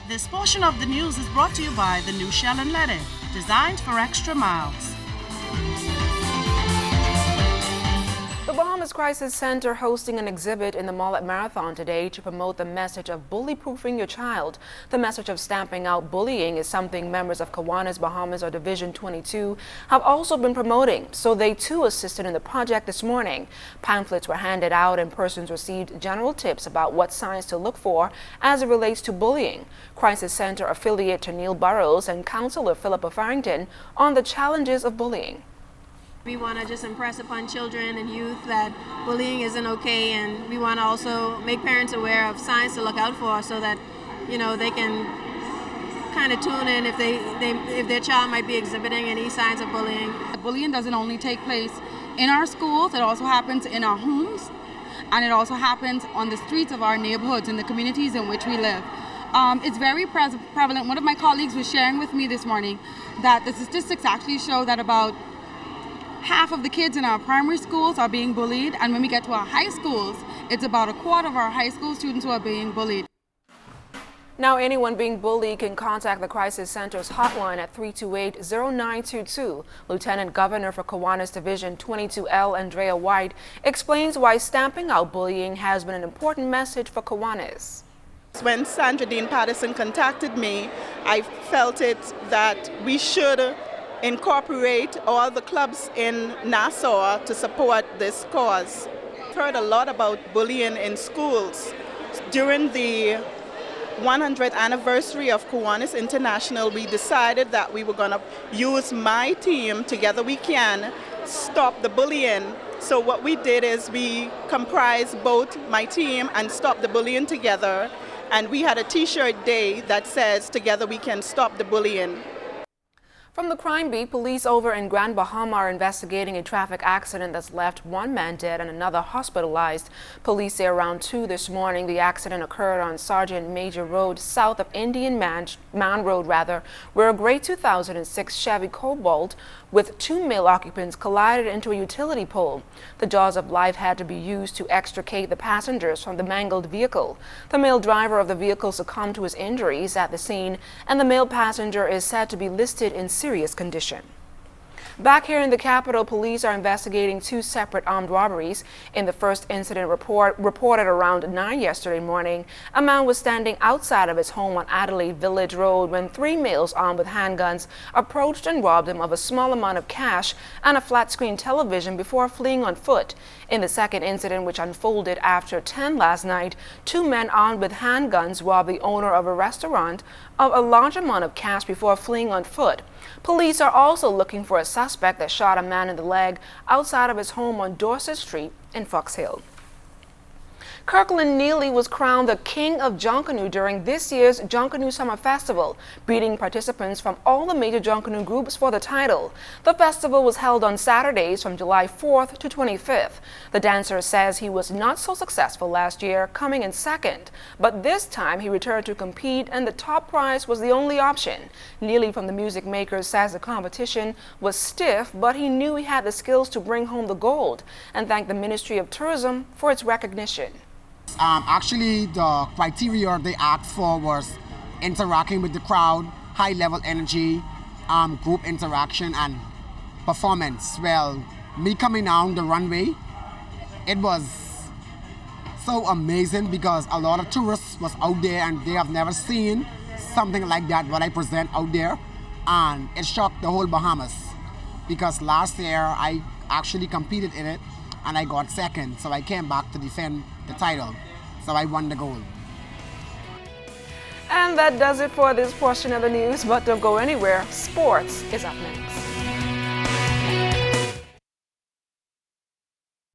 This portion of the news is brought to you by the new Shell and Lede, designed for extra miles. The Bahamas Crisis Center hosting an exhibit in the mall at Marathon today to promote the message of bully-proofing your child. The message of stamping out bullying is something members of Kiwanis, Bahamas, or Division 22 have also been promoting, so they too assisted in the project this morning. Pamphlets were handed out and persons received general tips about what signs to look for as it relates to bullying. Crisis Center affiliate Tennille Burrows and Councillor Philippa Farrington on the challenges of bullying. We want to just impress upon children and youth that bullying isn't okay, and we want to also make parents aware of signs to look out for so that, you know, they can kind of tune in if if their child might be exhibiting any signs of bullying. Bullying doesn't only take place in our schools, it also happens in our homes, and it also happens on the streets of our neighborhoods and the communities in which we live. It's very prevalent. One of my colleagues was sharing with me this morning that the statistics actually show that about half of the kids in our primary schools are being bullied, and when we get to our high schools, it's about a quarter of our high school students who are being bullied. Now, anyone being bullied can contact the Crisis Center's hotline at 328-0922. Lieutenant Governor for Kiwanis Division 22L, Andrea White, explains why stamping out bullying has been an important message for Kiwanis. When Sandra Dean Patterson contacted me, I felt it that we should incorporate all the clubs in Nassau to support this cause. I've heard a lot about bullying in schools. During the 100th anniversary of Kiwanis International, we decided that we were going to use my team, Together We Can, Stop the Bullying. So what we did is we comprised both my team and Stop the Bullying together, and we had a t-shirt day that says Together We Can Stop the Bullying. From the crime beat, police over in Grand Bahama are investigating a traffic accident that's left one man dead and another hospitalized. Police say around 2 this morning the accident occurred on Sergeant Major Road, south of Indian Mound Road, where a gray 2006 Chevy Cobalt with 2 male occupants collided into a utility pole. The jaws of life had to be used to extricate the passengers from the mangled vehicle. The male driver of the vehicle succumbed to his injuries at the scene, and the male passenger is said to be listed in serious condition. Back here in the capital, police are investigating 2 separate armed robberies. In the first incident reported around 9 yesterday morning, a man was standing outside of his home on Adelaide Village Road when 3 males armed with handguns approached and robbed him of a small amount of cash and a flat-screen television before fleeing on foot. In the second incident, which unfolded after 10 last night, 2 men armed with handguns robbed the owner of a restaurant of a large amount of cash before fleeing on foot. Police are also looking for a suspect that shot a man in the leg outside of his home on Dorset Street in Fox Hill. Kirkland Neely was crowned the King of Junkanoo during this year's Junkanoo Summer Festival, beating participants from all the major Junkanoo groups for the title. The festival was held on Saturdays from July 4th to 25th. The dancer says he was not so successful last year, coming in second, but this time he returned to compete and the top prize was the only option. Neely from the Music Makers says the competition was stiff, but he knew he had the skills to bring home the gold and thanked the Ministry of Tourism for its recognition. Actually, the criteria they asked for was interacting with the crowd, high-level energy, group interaction, and performance. Well, me coming down the runway, it was so amazing because a lot of tourists was out there and they have never seen something like that, what I present out there, and it shocked the whole Bahamas because last year I actually competed in it and I got second, so I came back to defend the title. So I won the gold. And that does it for this portion of the news, but don't go anywhere. Sports is up next.